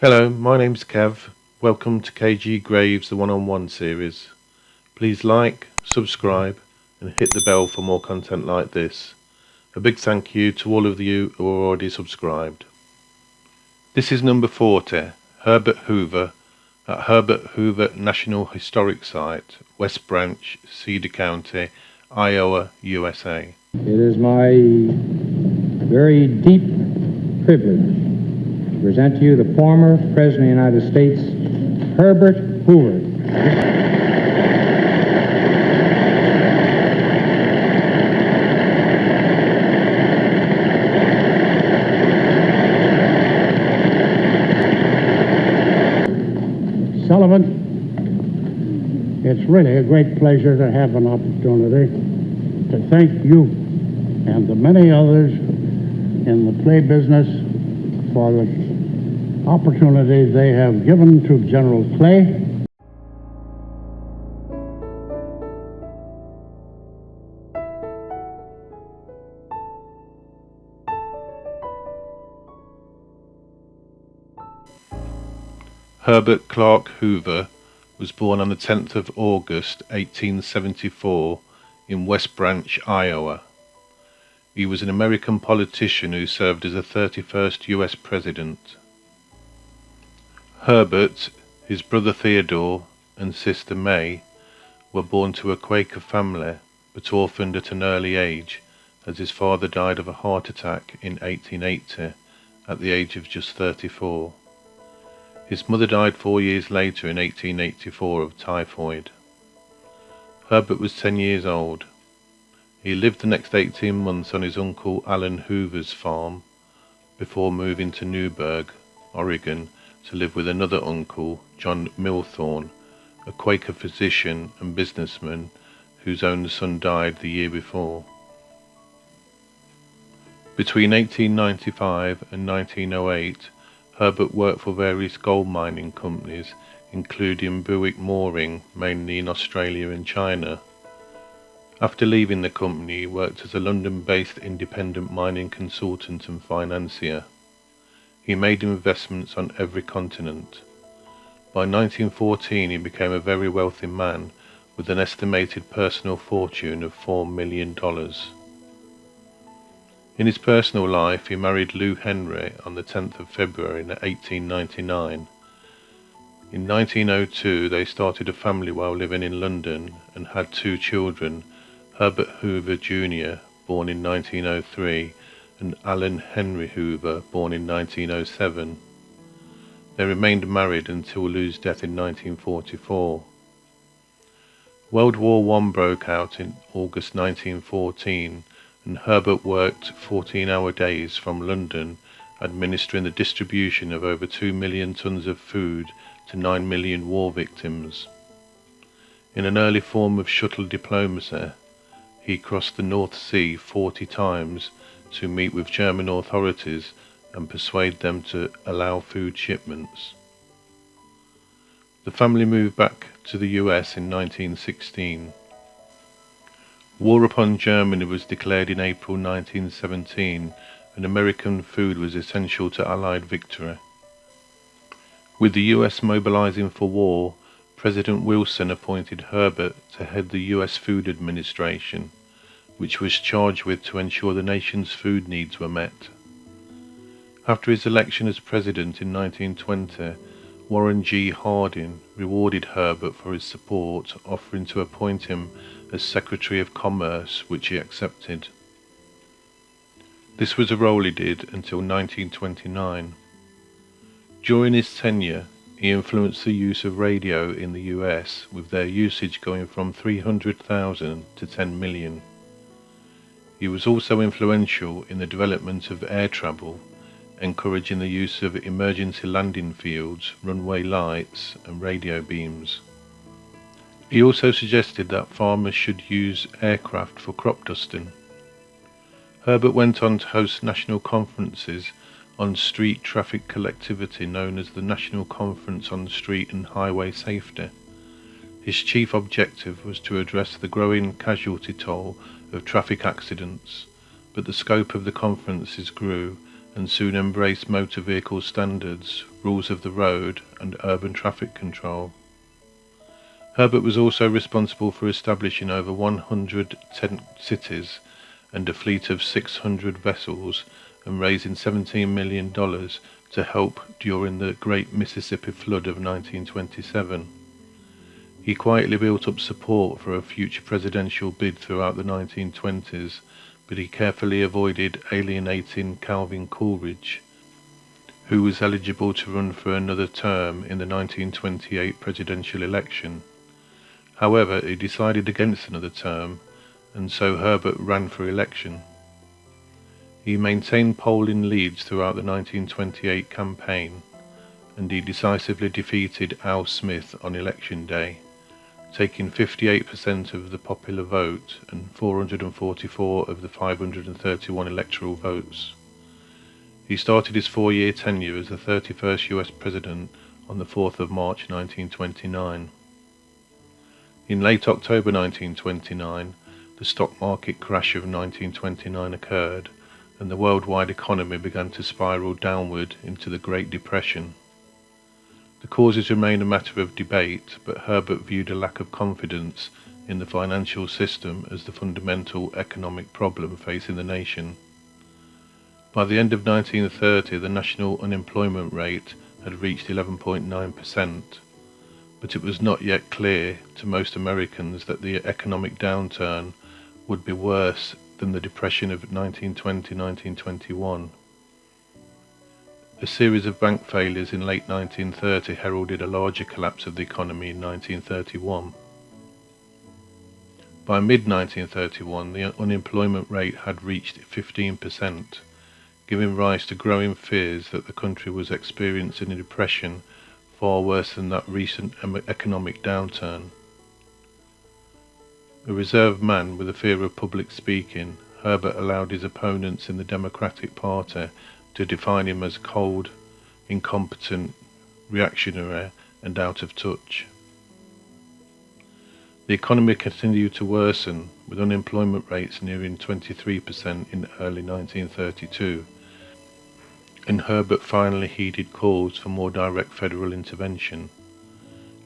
Hello, my name's Kev. Welcome to KG Graves, the one-on-one series. Please like, subscribe, and hit the bell for more content like this. A big thank you to all of you who are already subscribed. This is number 40, Herbert Hoover, at Herbert Hoover National Historic Site, West Branch, Cedar County, Iowa, USA. It is my very deep privilege to present to you the former President of the United States, Herbert Hoover. Sullivan, it's really a great pleasure to have an opportunity to thank you and the many others in the play business for the opportunity they have given to General Clay. Herbert Clark Hoover was born on the 10th of August 1874 in West Branch, Iowa. He was an American politician who served as the 31st U.S. President. Herbert, his brother Theodore, and sister May were born to a Quaker family but orphaned at an early age as his father died of a heart attack in 1880 at the age of just 34. His mother died 4 years later in 1884 of typhoid. Herbert was 10 years old. He lived the next 18 months on his uncle Alan Hoover's farm before moving to Newberg, Oregon, to live with another uncle, John Milthorne, a Quaker physician and businessman whose own son died the year before. Between 1895 and 1908, Herbert worked for various gold mining companies, including Buick Mooring, mainly in Australia and China. After leaving the company, he worked as a London-based independent mining consultant and financier. He made investments on every continent. By 1914, he became a very wealthy man with an estimated personal fortune of $4 million. In his personal life, he married Lou Henry on the 10th of February 1899. In 1902, they started a family while living in London and had 2 children, Herbert Hoover Jr., born in 1903, and Alan Henry Hoover, born in 1907. They remained married until Lou's death in 1944. World War I broke out in August 1914, and Herbert worked 14-hour days from London, administering the distribution of over 2 million tons of food to 9 million war victims. In an early form of shuttle diplomacy, he crossed the North Sea 40 times to meet with German authorities and persuade them to allow food shipments. The family moved back to the US in 1916. War upon Germany was declared in April 1917, and American food was essential to Allied victory. With the US mobilizing for war, President Wilson appointed Herbert to head the US Food Administration, which was charged with to ensure the nation's food needs were met. After his election as president in 1920, Warren G. Harding rewarded Herbert for his support, offering to appoint him as Secretary of Commerce, which he accepted. This was a role he did until 1929. During his tenure, he influenced the use of radio in the US, with their usage going from 300,000 to 10 million. He was also influential in the development of air travel, encouraging the use of emergency landing fields, runway lights, and radio beams. He also suggested that farmers should use aircraft for crop dusting. Herbert went on to host national conferences on street traffic collectivity known as the National Conference on Street and Highway Safety. His chief objective was to address the growing casualty toll of traffic accidents, but the scope of the conferences grew and soon embraced motor vehicle standards, rules of the road, and urban traffic control. Herbert was also responsible for establishing over 100 tent cities and a fleet of 600 vessels, and raising $17 million to help during the Great Mississippi Flood of 1927. He quietly built up support for a future presidential bid throughout the 1920s, but he carefully avoided alienating Calvin Coolidge, who was eligible to run for another term in the 1928 presidential election. However, he decided against another term, and so Herbert ran for election. He maintained polling leads throughout the 1928 campaign, and he decisively defeated Al Smith on election day, taking 58% of the popular vote and 444 of the 531 electoral votes. He started his 4-year tenure as the 31st US President on the 4th of March 1929. In late October 1929, the stock market crash of 1929 occurred, and the worldwide economy began to spiral downward into the Great Depression. The causes remain a matter of debate, but Herbert viewed a lack of confidence in the financial system as the fundamental economic problem facing the nation. By the end of 1930, the national unemployment rate had reached 11.9%. But it was not yet clear to most Americans that the economic downturn would be worse than the Depression of 1920-1921. A series of bank failures in late 1930 heralded a larger collapse of the economy in 1931. By mid-1931, the unemployment rate had reached 15%, giving rise to growing fears that the country was experiencing a depression far worse than that recent economic downturn. A reserved man with a fear of public speaking, Herbert allowed his opponents in the Democratic Party to define him as cold, incompetent, reactionary, and out of touch. The economy continued to worsen, with unemployment rates nearing 23% in early 1932, and Herbert finally heeded calls for more direct federal intervention.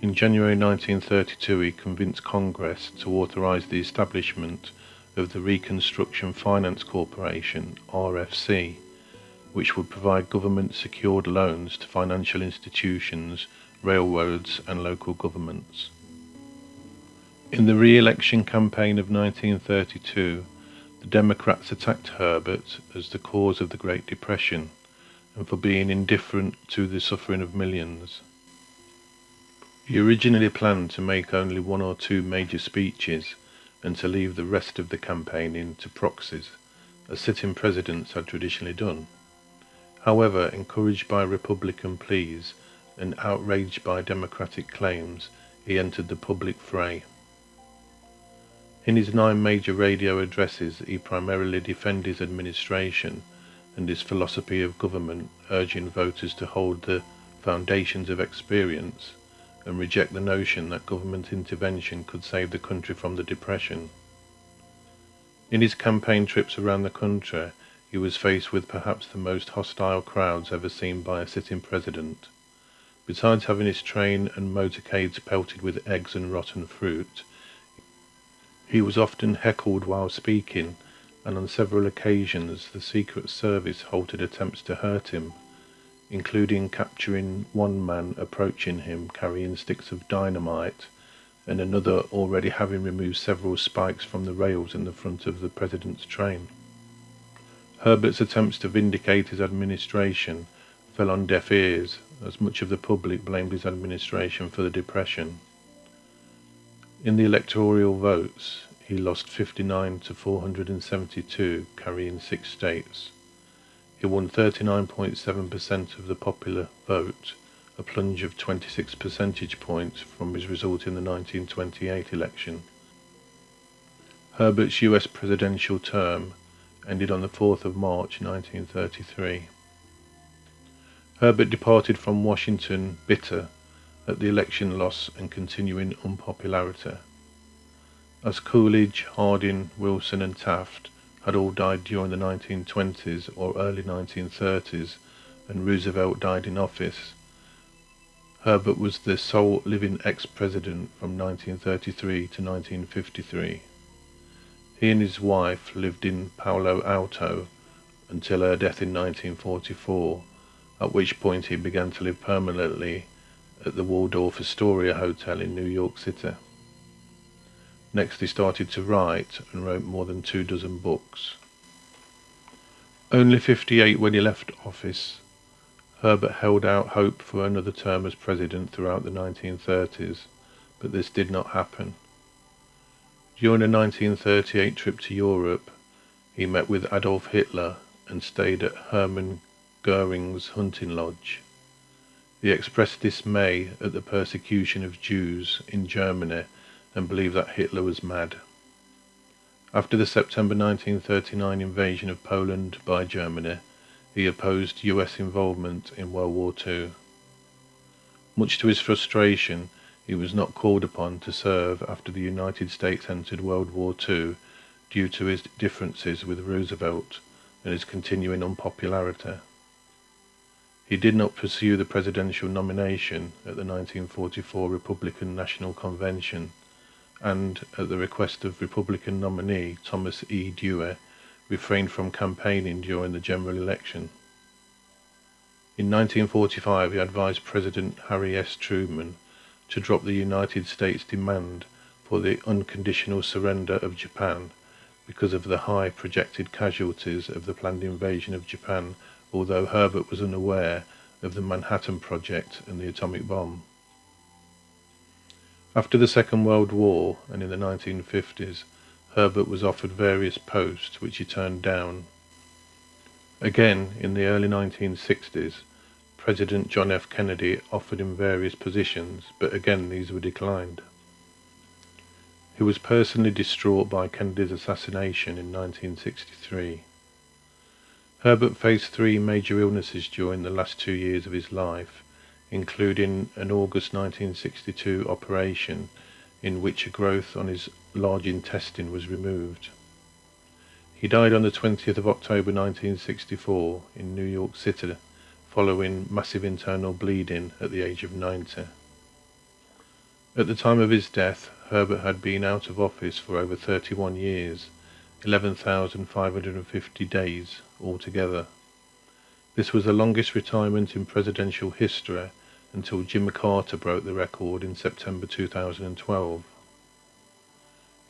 In January 1932, he convinced Congress to authorize the establishment of the Reconstruction Finance Corporation, RFC, which would provide government-secured loans to financial institutions, railroads, and local governments. In the re-election campaign of 1932, the Democrats attacked Herbert as the cause of the Great Depression and for being indifferent to the suffering of millions. He originally planned to make only 1 or 2 major speeches and to leave the rest of the campaign to proxies, as sitting presidents had traditionally done. However, encouraged by Republican pleas and outraged by Democratic claims, he entered the public fray. In his 9 major radio addresses, he primarily defended his administration and his philosophy of government, urging voters to hold the foundations of experience and reject the notion that government intervention could save the country from the Depression. In his campaign trips around the country, he was faced with perhaps the most hostile crowds ever seen by a sitting president. Besides having his train and motorcades pelted with eggs and rotten fruit, he was often heckled while speaking, and on several occasions the Secret Service halted attempts to hurt him, including capturing one man approaching him carrying sticks of dynamite, and another already having removed several spikes from the rails in the front of the president's train. Herbert's attempts to vindicate his administration fell on deaf ears, as much of the public blamed his administration for the Depression. In the electoral votes, he lost 59 to 472, carrying 6 states. He won 39.7% of the popular vote, a plunge of 26 percentage points from his result in the 1928 election. Herbert's US presidential term ended on the 4th of March 1933. Herbert departed from Washington bitter at the election loss and continuing unpopularity. As Coolidge, Harding, Wilson and Taft had all died during the 1920s or early 1930s, and Roosevelt died in office. Herbert was the sole living ex-president from 1933 to 1953. He and his wife lived in Palo Alto until her death in 1944, at which point he began to live permanently at the Waldorf Astoria Hotel in New York City. Next he started to write and wrote more than 24 books. Only 58 when he left office, Herbert held out hope for another term as president throughout the 1930s, but this did not happen. During a 1938 trip to Europe, he met with Adolf Hitler and stayed at Hermann Goering's hunting lodge. He expressed dismay at the persecution of Jews in Germany and believed that Hitler was mad. After the September 1939 invasion of Poland by Germany, he opposed US involvement in World War II. Much to his frustration, he was not called upon to serve after the United States entered World War II due to his differences with Roosevelt and his continuing unpopularity. He did not pursue the presidential nomination at the 1944 Republican National Convention, and, at the request of Republican nominee Thomas E. Dewey, refrained from campaigning during the general election. In 1945, he advised President Harry S. Truman to drop the United States' demand for the unconditional surrender of Japan because of the high projected casualties of the planned invasion of Japan, although Herbert was unaware of the Manhattan Project and the atomic bomb. After the Second World War and in the 1950s, Herbert was offered various posts which he turned down. Again, in the early 1960s, President John F. Kennedy offered him various positions, but again these were declined. He was personally distraught by Kennedy's assassination in 1963. Herbert faced 3 major illnesses during the last 2 years of his life, including an August 1962 operation in which a growth on his large intestine was removed. He died on the 20th of October 1964 in New York City following massive internal bleeding at the age of 90. At the time of his death, Herbert had been out of office for over 31 years, 11,550 days altogether. This was the longest retirement in presidential history until Jimmy Carter broke the record in September 2012.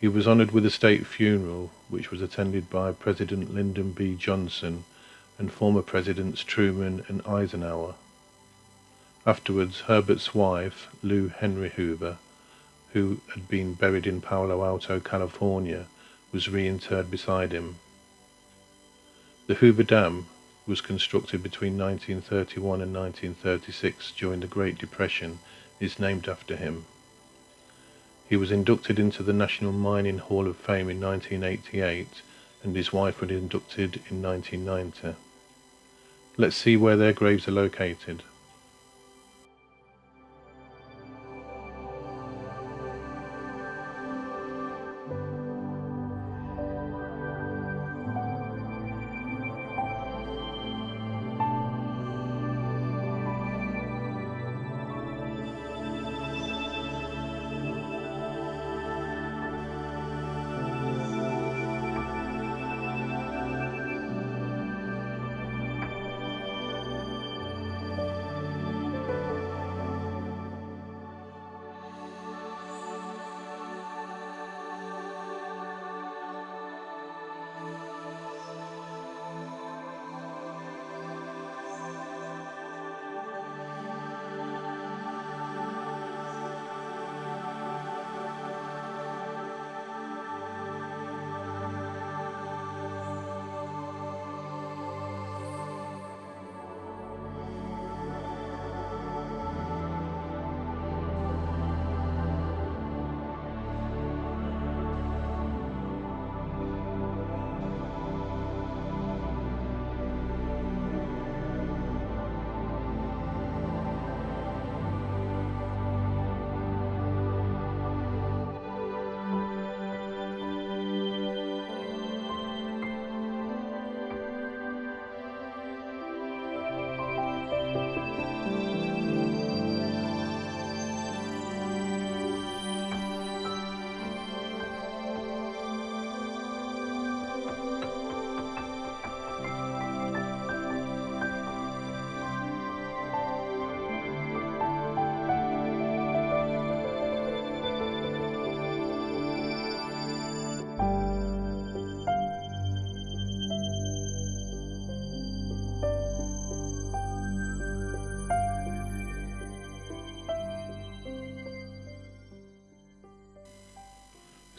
He was honoured with a state funeral, which was attended by President Lyndon B. Johnson and former Presidents Truman and Eisenhower. Afterwards, Herbert's wife, Lou Henry Hoover, who had been buried in Palo Alto, California, was reinterred beside him. The Hoover Dam was constructed between 1931 and 1936 during the Great Depression, is named after him. He was inducted into the National Mining Hall of Fame in 1988, and his wife was inducted in 1990. Let's see where their graves are located.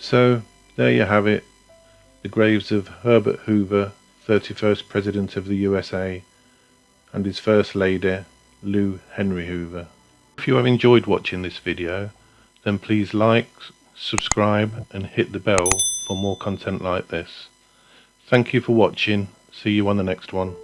So there you have it, the graves of Herbert Hoover, 31st President of the USA, and his First Lady, Lou Henry Hoover. If you have enjoyed watching this video, then please like, subscribe and hit the bell for more content like this. Thank you for watching. See you on the next one.